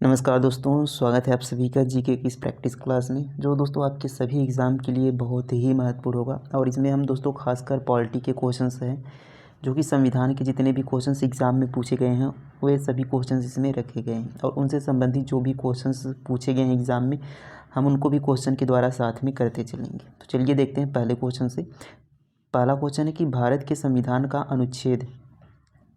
नमस्कार दोस्तों, स्वागत है आप सभी का जीके की इस प्रैक्टिस क्लास में जो दोस्तों आपके सभी एग्ज़ाम के लिए बहुत ही महत्वपूर्ण होगा। और इसमें हम दोस्तों खासकर पॉलिटी के क्वेश्चंस हैं जो कि संविधान के जितने भी क्वेश्चंस एग्ज़ाम में पूछे गए हैं वे सभी क्वेश्चंस इसमें रखे गए हैं और उनसे संबंधित जो भी क्वेश्चंस पूछे गए हैं एग्ज़ाम में हम उनको भी क्वेश्चन के द्वारा साथ में करते चलेंगे। तो चलिए देखते हैं पहले क्वेश्चन से। पहला क्वेश्चन है कि भारत के संविधान का अनुच्छेद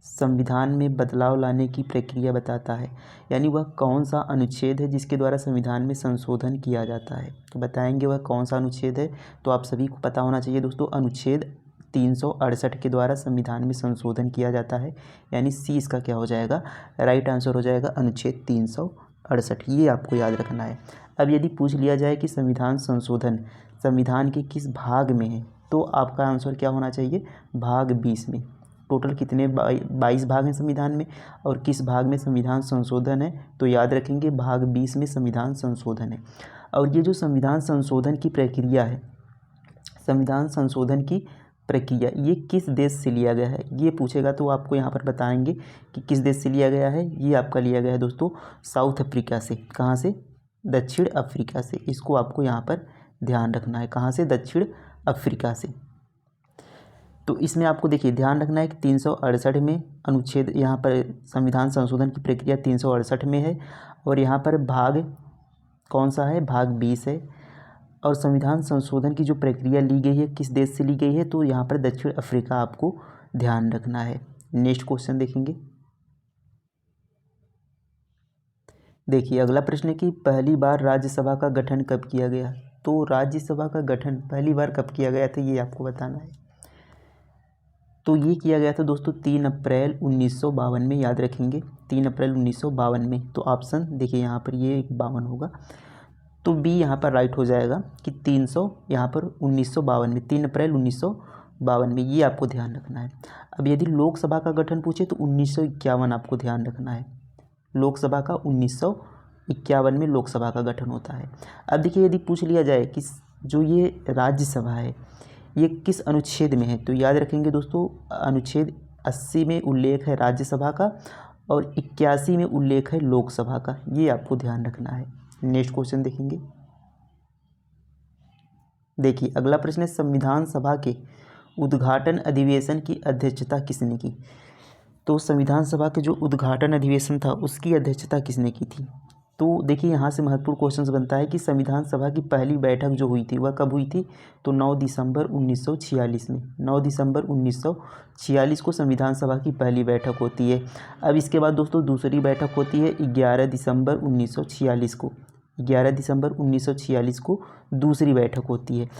संविधान में बदलाव लाने की प्रक्रिया बताता है, यानी वह कौन सा अनुच्छेद है जिसके द्वारा संविधान में संशोधन किया जाता है। तो बताएंगे वह कौन सा अनुच्छेद है। तो आप सभी को पता होना चाहिए दोस्तों, अनुच्छेद 368 के द्वारा संविधान में संशोधन किया जाता है, यानी सी इसका क्या हो जाएगा, राइट आंसर हो जाएगा अनुच्छेद 368। ये आपको याद रखना है। अब यदि पूछ लिया जाए कि संविधान संशोधन संविधान के किस भाग में है, तो आपका आंसर क्या होना चाहिए, भाग 20 में। टोटल कितने 22 भाग हैं संविधान में और किस भाग में संविधान संशोधन है, तो याद रखेंगे भाग 20 में संविधान संशोधन है। और ये जो संविधान संशोधन की प्रक्रिया है, संविधान संशोधन की प्रक्रिया ये किस देश से लिया गया है, ये पूछेगा तो आपको यहाँ पर बताएंगे कि किस देश से लिया गया है। ये आपका लिया गया है दोस्तों साउथ अफ्रीका से। कहाँ से, दक्षिण अफ्रीका से। इसको आपको यहाँ पर ध्यान रखना है, कहाँ से, दक्षिण अफ्रीका से। तो इसमें आपको देखिए ध्यान रखना है कि 368 में अनुच्छेद, यहाँ पर संविधान संशोधन की प्रक्रिया 368 में है और यहाँ पर भाग कौन सा है, भाग 20 है। और संविधान संशोधन की जो प्रक्रिया ली गई है किस देश से ली गई है, तो यहाँ पर दक्षिण अफ्रीका आपको ध्यान रखना है। नेक्स्ट क्वेश्चन देखेंगे। देखिए अगला प्रश्न है कि पहली बार राज्यसभा का गठन कब किया गया। तो राज्यसभा का गठन पहली बार कब किया गया था, ये आपको बताना है। तो ये किया गया था दोस्तों 3 अप्रैल 1952 में। याद रखेंगे 3 अप्रैल 1952 में। तो ऑप्शन देखिए यहाँ पर ये 52 होगा, तो बी यहाँ पर राइट हो जाएगा कि 300 यहाँ पर 1952 में, 3 अप्रैल 1952 में। ये आपको ध्यान रखना है। अब यदि लोकसभा का गठन पूछे तो 1951 आपको ध्यान रखना है। लोकसभा का 1951 में लोकसभा का गठन होता है। अब देखिए यदि पूछ लिया जाए कि जो ये राज्यसभा है ये किस अनुच्छेद में है, तो याद रखेंगे दोस्तों अनुच्छेद 80 में उल्लेख है राज्यसभा का और 81 में उल्लेख है लोकसभा का। ये आपको ध्यान रखना है। नेक्स्ट क्वेश्चन देखेंगे। देखिए अगला प्रश्न है संविधान सभा के उद्घाटन अधिवेशन की अध्यक्षता किसने की। तो संविधान सभा के जो उद्घाटन अधिवेशन था उसकी अध्यक्षता किसने की थी। तो देखिए यहाँ से महत्वपूर्ण क्वेश्चन बनता है कि संविधान सभा की पहली बैठक जो हुई थी वह कब हुई थी, तो 9 दिसंबर 1946 में। 9 दिसंबर 1946 को संविधान सभा की पहली बैठक होती है। अब इसके बाद दोस्तों दूसरी बैठक होती है 11 दिसंबर 1946 को। 11 दिसंबर 1946 को दूसरी बैठक होती है।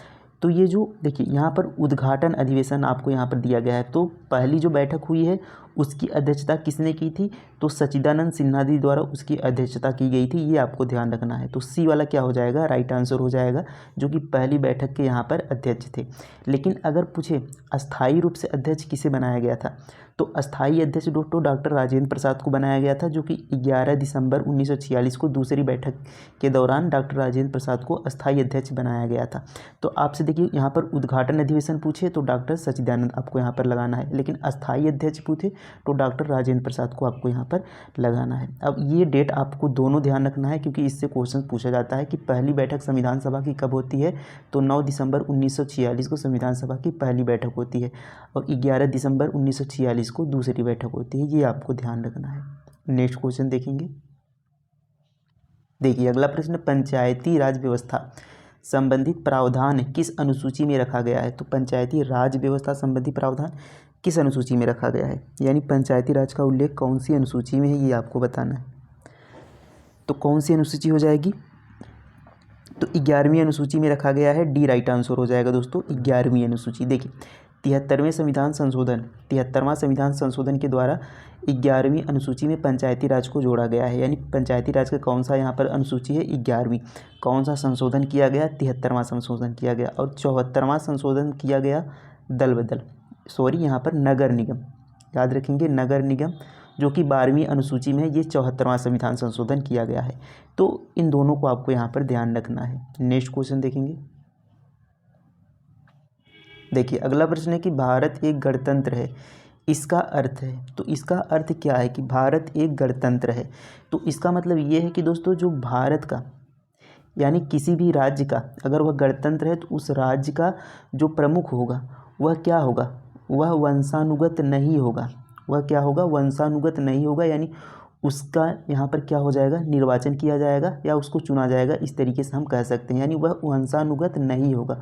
तो ये जो देखिए यहाँ पर उद्घाटन अधिवेशन आपको यहाँ पर दिया गया है, तो पहली जो बैठक हुई है उसकी अध्यक्षता किसने की थी, तो सच्चिदानंद सिन्हा जी द्वारा उसकी अध्यक्षता की गई थी। ये आपको ध्यान रखना है। तो सी वाला क्या हो जाएगा, राइट आंसर हो जाएगा, जो कि पहली बैठक के यहाँ पर अध्यक्ष थे। लेकिन अगर पूछे अस्थायी रूप से अध्यक्ष किसे बनाया गया था, तो अस्थायी अध्यक्ष डॉक्टर राजेंद्र प्रसाद को बनाया गया था, जो कि 11 दिसंबर 1946 को दूसरी बैठक के दौरान डॉक्टर राजेंद्र प्रसाद को अस्थायी अध्यक्ष बनाया गया था। तो आपसे देखिए यहाँ पर उद्घाटन अधिवेशन पूछे तो डॉक्टर सच्चिदानंद आपको यहाँ पर लगाना है, लेकिन अस्थायी अध्यक्ष पूछे तो डॉक्टर राजेंद्र प्रसाद को आपको यहाँ पर लगाना है। अब ये डेट आपको दोनों ध्यान रखना है, क्योंकि इससे क्वेश्चन पूछा जाता है कि पहली बैठक संविधान सभा की कब होती है, तो 9 दिसंबर 1946 को संविधान सभा की पहली बैठक होती है और 11 दिसंबर 1946 को दूसरी बैठक होती है। ये आपको ध्यान रखना है। नेक्स्ट क्वेश्चन देखेंगे। देखिए अगला प्रश्न, पंचायती राज व्यवस्था संबंधित प्रावधान किस अनुसूची में रखा गया है। तो पंचायती राज व्यवस्था संबंधी प्रावधान किस अनुसूची में रखा गया है, यानी पंचायती राज का उल्लेख कौन सी अनुसूची में है, ये आपको बताना है। तो कौन सी अनुसूची हो जाएगी, तो 11वीं अनुसूची में रखा गया है। डी राइट आंसर हो जाएगा दोस्तों, 11वीं अनुसूची। देखिए 73वां संविधान संशोधन के द्वारा 11वीं अनुसूची में पंचायती राज को जोड़ा गया है, यानी पंचायती राज का कौन सा यहाँ पर अनुसूची है, 11वीं। कौन सा संशोधन किया गया, 73वां संशोधन किया गया। और 74वां संशोधन किया गया यहाँ पर नगर निगम। याद रखेंगे नगर निगम, जो कि 12वीं अनुसूची में है, ये 74वां संविधान संशोधन किया गया है। तो इन दोनों को आपको यहाँ पर ध्यान रखना है। नेक्स्ट क्वेश्चन देखेंगे। देखिए अगला प्रश्न है कि भारत एक गणतंत्र है, इसका अर्थ है, तो इसका अर्थ क्या है कि भारत एक गणतंत्र है। तो इसका मतलब ये है कि दोस्तों जो भारत का यानी किसी भी राज्य का अगर वह गणतंत्र है तो उस राज्य का जो प्रमुख होगा वह क्या होगा, वह वंशानुगत नहीं होगा। वह क्या होगा, वंशानुगत नहीं होगा, यानी उसका यहाँ पर क्या हो जाएगा, निर्वाचन किया जाएगा या उसको चुना जाएगा, इस तरीके से हम कह सकते हैं, यानी वह वंशानुगत नहीं होगा।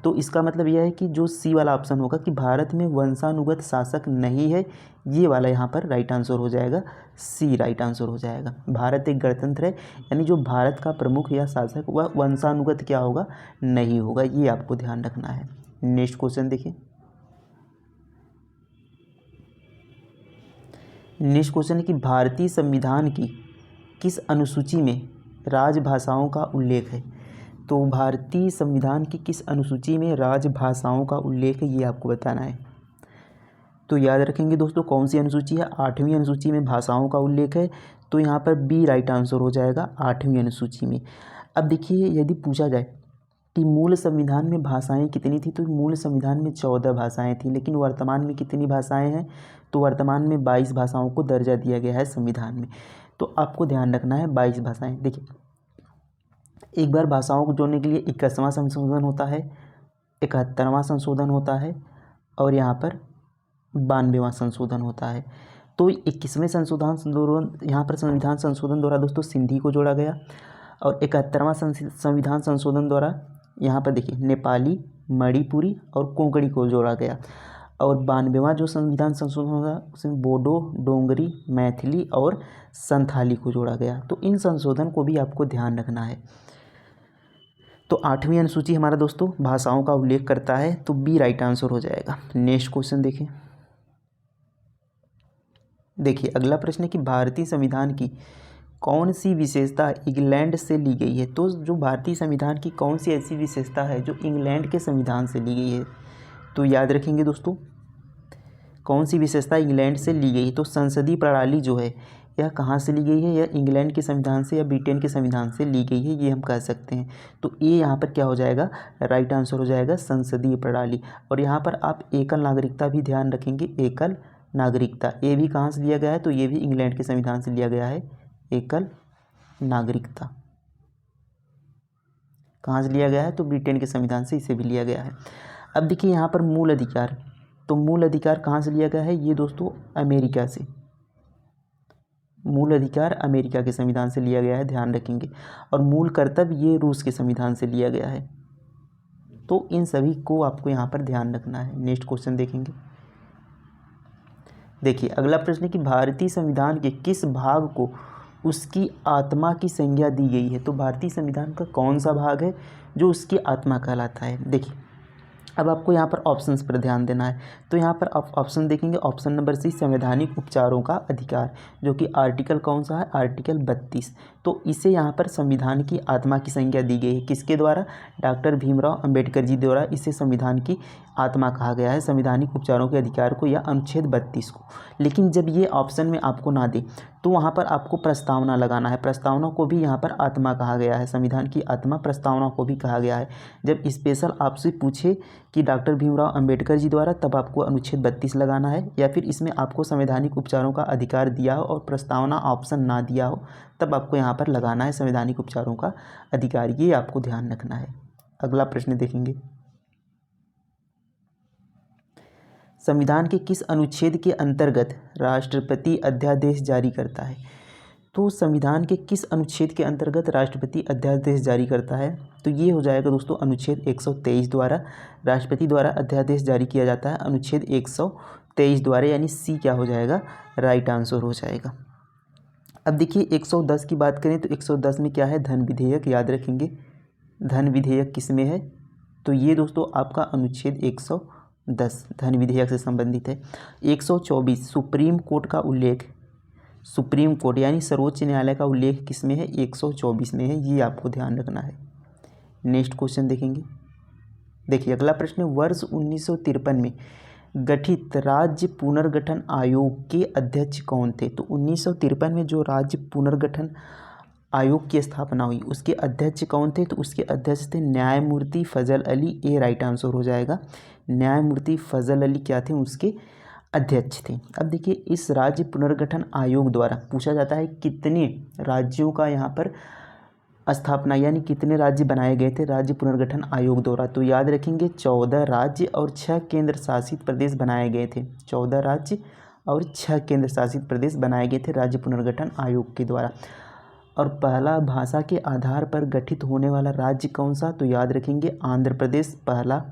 तो इसका मतलब यह है कि जो सी वाला ऑप्शन होगा कि भारत में वंशानुगत शासक नहीं है, ये वाला यहाँ पर राइट आंसर हो जाएगा, सी राइट आंसर हो जाएगा। भारत एक गणतंत्र है, यानी जो भारत का प्रमुख या शासक वह वंशानुगत क्या होगा, नहीं होगा, ये आपको ध्यान रखना है। नेक्स्ट क्वेश्चन देखिए। नेक्स्ट क्वेश्चन है कि भारतीय संविधान की किस अनुसूची में राजभाषाओं का उल्लेख है। तो भारतीय संविधान की किस अनुसूची में राजभाषाओं का उल्लेख है, ये आपको बताना है। तो याद रखेंगे दोस्तों कौन सी अनुसूची है, 8वीं अनुसूची में भाषाओं का उल्लेख है। तो यहाँ पर बी राइट आंसर हो जाएगा, 8वीं अनुसूची में। अब देखिए यदि पूछा जाए कि मूल संविधान में भाषाएं कितनी थी, तो मूल संविधान में 14 भाषाएं थी, लेकिन वर्तमान में कितनी भाषाएं हैं, तो वर्तमान में 22 भाषाओं को दर्जा दिया गया है संविधान में। तो आपको ध्यान रखना है 22 भाषाएं। देखिए एक बार भाषाओं को जोड़ने के लिए 21वां संशोधन होता है, 71वां संशोधन होता है और यहाँ पर 92वां संशोधन होता है। तो 21वें संशोधन यहाँ पर संविधान संशोधन द्वारा दोस्तों सिंधी को जोड़ा गया और 71वां संविधान संशोधन द्वारा यहाँ पर देखिए नेपाली, मणिपुरी और कोंकणी को जोड़ा गया और 92वां जो संविधान संशोधन होगा उसमें बोडो, डोंगरी, मैथिली और संथाली को जोड़ा गया। तो इन संशोधन को भी आपको ध्यान रखना है। तो 8वीं अनुसूची हमारा दोस्तों भाषाओं का उल्लेख करता है, तो बी राइट आंसर हो जाएगा। नेक्स्ट क्वेश्चन देखिए। देखिए अगला प्रश्न है कि भारतीय संविधान की कौन सी विशेषता इंग्लैंड से ली गई है। तो जो भारतीय संविधान की कौन सी ऐसी विशेषता है जो इंग्लैंड के संविधान से ली गई है, तो याद रखेंगे दोस्तों कौन सी विशेषता इंग्लैंड से ली गई। तो संसदीय प्रणाली जो है यह कहाँ से ली गई है, यह इंग्लैंड के संविधान से या ब्रिटेन के संविधान से ली गई है, ये हम कह सकते हैं। तो ये यहाँ पर क्या हो जाएगा, राइट आंसर हो जाएगा संसदीय प्रणाली। और यहाँ पर आप एकल नागरिकता भी ध्यान रखेंगे, एकल नागरिकता ये भी कहाँ से लिया गया है, तो ये भी इंग्लैंड के संविधान से लिया गया है। एकल नागरिकता कहाँ से लिया गया है, तो ब्रिटेन के संविधान से इसे भी लिया गया है। अब देखिए यहाँ पर मूल अधिकार, तो मूल अधिकार कहाँ से लिया गया है, ये दोस्तों अमेरिका से, मूल अधिकार अमेरिका के संविधान से लिया गया है, ध्यान रखेंगे। और मूल कर्तव्य ये रूस के संविधान से लिया गया है। तो इन सभी को आपको यहाँ पर ध्यान रखना है। नेक्स्ट क्वेश्चन देखेंगे। देखिए अगला प्रश्न है कि भारतीय संविधान के किस भाग को उसकी आत्मा की संज्ञा दी गई है। तो भारतीय संविधान का कौन सा भाग है जो उसकी आत्मा कहलाता है। देखिए अब आपको यहाँ पर ऑप्शंस पर ध्यान देना है। तो यहाँ पर आप ऑप्शन देखेंगे, ऑप्शन नंबर सी संवैधानिक उपचारों का अधिकार, जो कि आर्टिकल कौन सा है, आर्टिकल 32। तो इसे यहाँ पर संविधान की आत्मा की संज्ञा दी गई है, किसके द्वारा, डॉक्टर भीमराव अंबेडकर जी द्वारा इसे संविधान की आत्मा कहा गया है, संवैधानिक उपचारों के अधिकार को या अनुच्छेद 32 को। लेकिन जब ये ऑप्शन में आपको ना दे तो वहाँ पर आपको प्रस्तावना लगाना है, प्रस्तावना को भी यहाँ पर आत्मा कहा गया है, संविधान की आत्मा प्रस्तावना को भी कहा गया है। जब स्पेशल आपसे पूछे कि डॉक्टर भीमराव अंबेडकर जी द्वारा, तब आपको अनुच्छेद 32 लगाना है, या फिर इसमें आपको संवैधानिक उपचारों का अधिकार दिया हो और प्रस्तावना ऑप्शन ना दिया हो तब आपको यहाँ पर लगाना है संवैधानिक उपचारों का अधिकार, ये आपको ध्यान रखना है। अगला प्रश्न देखेंगे, संविधान के किस अनुच्छेद के अंतर्गत राष्ट्रपति अध्यादेश जारी करता है। तो संविधान के किस अनुच्छेद के अंतर्गत राष्ट्रपति अध्यादेश जारी करता है, तो ये हो जाएगा दोस्तों अनुच्छेद 123 द्वारा राष्ट्रपति द्वारा अध्यादेश जारी किया जाता है, अनुच्छेद 123 द्वारा, यानी सी क्या हो जाएगा, राइट आंसर हो जाएगा। अब देखिए 110 की बात करें तो 110 में क्या है, धन विधेयक, याद रखेंगे धन विधेयक किस में है, तो ये दोस्तों आपका अनुच्छेद 110 धन विधेयक से संबंधित है। 124 सुप्रीम कोर्ट का उल्लेख, सुप्रीम कोर्ट यानी सर्वोच्च न्यायालय का उल्लेख किस में है, 124 में है, ये आपको ध्यान रखना है। नेक्स्ट क्वेश्चन देखेंगे। देखिए अगला प्रश्न, वर्ष 1953 में गठित राज्य पुनर्गठन आयोग के अध्यक्ष कौन थे। तो 1953 में जो राज्य पुनर्गठन आयोग की स्थापना हुई उसके अध्यक्ष कौन थे, तो उसके अध्यक्ष थे न्यायमूर्ति फजल अली, ए राइट आंसर हो जाएगा। न्यायमूर्ति फजल अली क्या थे, उसके अध्यक्ष थे। अब देखिए इस राज्य पुनर्गठन आयोग द्वारा पूछा जाता है कितने राज्यों का यहाँ पर स्थापना यानी कितने राज्य बनाए गए थे राज्य पुनर्गठन आयोग द्वारा। तो याद रखेंगे 14 राज्य और 6 केंद्र शासित प्रदेश बनाए गए थे। 14 राज्य और 6 केंद्र शासित प्रदेश बनाए गए थे राज्य पुनर्गठन आयोग के द्वारा। और पहला भाषा के आधार पर गठित होने वाला राज्य कौन सा? तो याद रखेंगे आंध्र प्रदेश पहला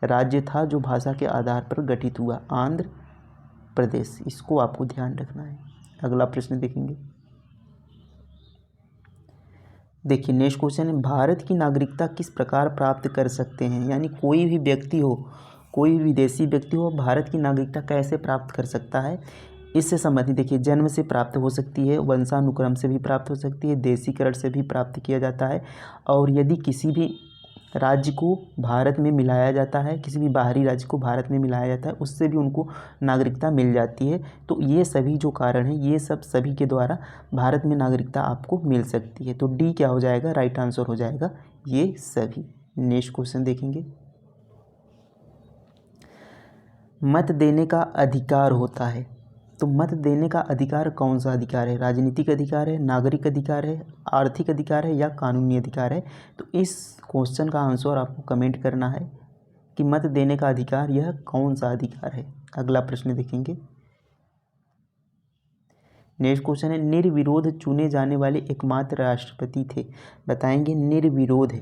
राज्य था जो भाषा के आधार पर गठित हुआ, आंध्र प्रदेश। इसको आपको ध्यान रखना है। अगला प्रश्न देखेंगे। देखिए नेक्स्ट क्वेश्चन है, भारत की नागरिकता किस प्रकार प्राप्त कर सकते हैं? यानी कोई भी व्यक्ति हो, कोई विदेशी व्यक्ति हो, भारत की नागरिकता कैसे प्राप्त कर सकता है? इससे संबंधित देखिए जन्म से प्राप्त हो सकती है, वंशानुक्रम से भी प्राप्त हो सकती है, देशीकरण से भी प्राप्त किया जाता है, और यदि किसी भी राज्य को भारत में मिलाया जाता है, किसी भी बाहरी राज्य को भारत में मिलाया जाता है, उससे भी उनको नागरिकता मिल जाती है। तो ये सभी जो कारण हैं ये सब सभी के द्वारा भारत में नागरिकता आपको मिल सकती है। तो डी क्या हो जाएगा? राइट आंसर हो जाएगा ये सभी। नेक्स्ट क्वेश्चन देखेंगे। मत देने का अधिकार होता है, तो मत देने का अधिकार कौन सा अधिकार है? राजनीतिक अधिकार है, नागरिक अधिकार है, आर्थिक अधिकार है या कानूनी अधिकार है? तो इस क्वेश्चन का आंसर आपको कमेंट करना है कि मत देने का अधिकार यह कौन सा अधिकार है। अगला प्रश्न देखेंगे। नेक्स्ट क्वेश्चन है, निर्विरोध चुने जाने वाले एकमात्र राष्ट्रपति थे, बताएंगे निर्विरोध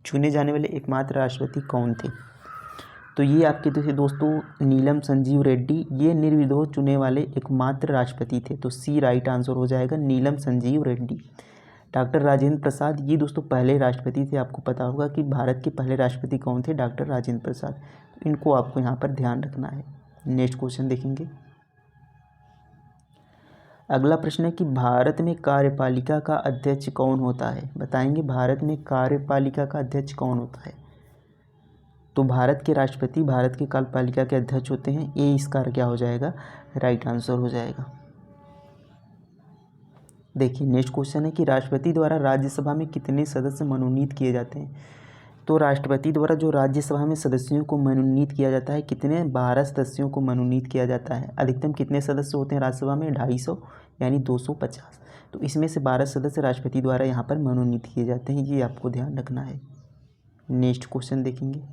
चुने जाने वाले एकमात्र राष्ट्रपति कौन थे? तो ये आपके दोस्तों नीलम संजीव रेड्डी ये निर्विरोध चुने वाले एकमात्र राष्ट्रपति थे। तो सी राइट आंसर हो जाएगा, नीलम संजीव रेड्डी। डॉक्टर राजेंद्र प्रसाद ये दोस्तों पहले राष्ट्रपति थे। आपको पता होगा कि भारत के पहले राष्ट्रपति कौन थे? डॉक्टर राजेंद्र प्रसाद। तो इनको आपको यहाँ पर ध्यान रखना है। नेक्स्ट क्वेश्चन देखेंगे। अगला प्रश्न है कि भारत में कार्यपालिका का अध्यक्ष कौन होता है? बताएंगे भारत में कार्यपालिका का अध्यक्ष कौन होता है? तो भारत के राष्ट्रपति भारत के कार्यपालिका के अध्यक्ष होते हैं। ये इसका क्या हो जाएगा? राइट आंसर हो जाएगा। देखिए नेक्स्ट क्वेश्चन है कि राष्ट्रपति द्वारा राज्यसभा में कितने सदस्य मनोनीत किए जाते हैं? तो राष्ट्रपति द्वारा जो राज्यसभा में सदस्यों को मनोनीत किया जाता है कितने? 12 सदस्यों को मनोनीत किया जाता है। अधिकतम कितने सदस्य होते हैं राज्यसभा में? 250 यानी 250। तो इसमें से 12 सदस्य राष्ट्रपति द्वारा यहाँ पर मनोनीत किए जाते हैं, ये आपको ध्यान रखना है। नेक्स्ट क्वेश्चन देखेंगे।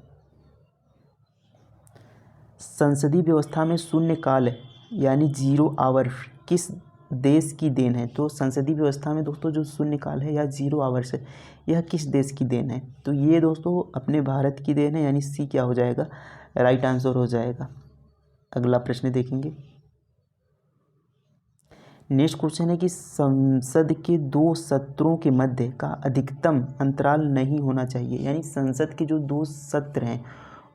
संसदीय व्यवस्था में शून्यकाल यानी 0 आवर किस देश की देन है? तो संसदीय व्यवस्था में दोस्तों जो शून्यकाल है या 0 आवर्स है यह किस देश की देन है? तो ये दोस्तों अपने भारत की देन है, यानी सी क्या हो जाएगा? राइट आंसर हो जाएगा। अगला प्रश्न देखेंगे। नेक्स्ट क्वेश्चन है कि संसद के 2 सत्रों के मध्य का अधिकतम अंतराल नहीं होना चाहिए, यानी संसद के जो 2 सत्र हैं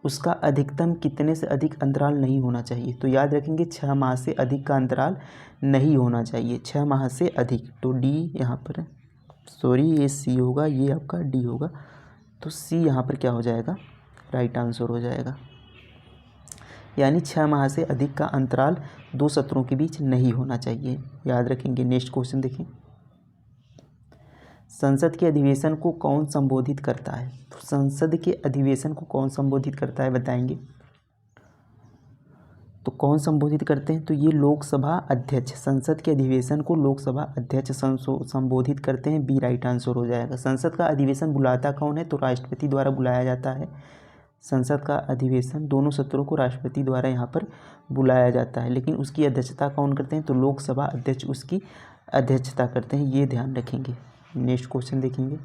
उसका अधिकतम कितने से अधिक अंतराल नहीं होना चाहिए? तो याद रखेंगे 6 माह से अधिक का अंतराल नहीं होना चाहिए, 6 माह से अधिक। तो डी यहाँ पर ये सी होगा, ये आपका डी होगा। तो सी यहाँ पर क्या हो जाएगा? राइट आंसर हो जाएगा, यानी 6 माह से अधिक का अंतराल 2 सत्रों के बीच नहीं होना चाहिए, याद रखेंगे। नेक्स्ट क्वेश्चन देखें। संसद के अधिवेशन को कौन संबोधित करता है? तो संसद के अधिवेशन को कौन संबोधित करता है बताएंगे? तो कौन संबोधित करते हैं? तो ये लोकसभा अध्यक्ष संसद के अधिवेशन को लोकसभा अध्यक्ष संबोधित करते हैं, बी राइट आंसर हो जाएगा। संसद का अधिवेशन बुलाता कौन है? तो राष्ट्रपति द्वारा बुलाया जाता है। संसद का अधिवेशन दोनों सत्रों को राष्ट्रपति द्वारा यहाँ पर बुलाया जाता है, लेकिन उसकी अध्यक्षता कौन करते हैं? तो लोकसभा अध्यक्ष उसकी अध्यक्षता करते हैं, ये ध्यान रखेंगे। नेक्स्ट क्वेश्चन देखेंगे।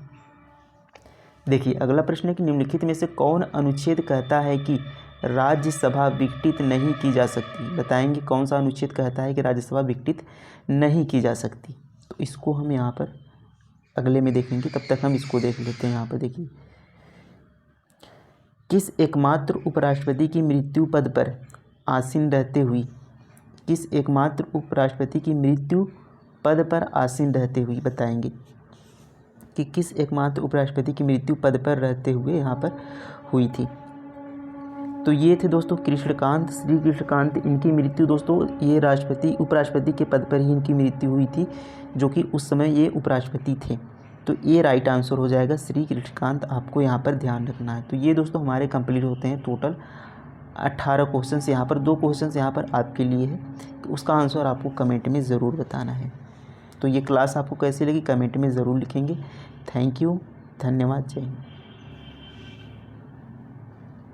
देखिए अगला प्रश्न है कि निम्नलिखित में से कौन अनुच्छेद कहता है कि राज्यसभा विघटित नहीं की जा सकती? बताएंगे कौन सा अनुच्छेद कहता है कि राज्यसभा विघटित नहीं की जा सकती? तो इसको हम यहाँ पर अगले में देखेंगे, तब तक हम इसको देख लेते हैं। यहाँ पर देखिए, किस एकमात्र उपराष्ट्रपति की मृत्यु पद पर आसीन रहते हुए किस एकमात्र उपराष्ट्रपति की मृत्यु पद पर आसीन रहते हुए बताएंगे कि किस एकमात्र उपराष्ट्रपति की मृत्यु पद पर रहते हुए यहाँ पर हुई थी? तो ये थे दोस्तों कृष्णकांत, श्री कृष्णकांत। इनकी मृत्यु दोस्तों ये उपराष्ट्रपति के पद पर ही इनकी मृत्यु हुई थी, जो कि उस समय ये उपराष्ट्रपति थे। तो ये राइट आंसर हो जाएगा, श्री कृष्णकांत। आपको यहाँ पर ध्यान रखना है। तो ये दोस्तों हमारे कंप्लीट होते हैं टोटल 18 क्वेश्चंस यहाँ पर, 2 क्वेश्चंस यहाँ पर आपके लिए है, तो उसका आंसर आपको कमेंट में ज़रूर बताना है। तो ये क्लास आपको कैसी लगी कमेंट में ज़रूर लिखेंगे। थैंक यू, धन्यवाद, जय हिंद।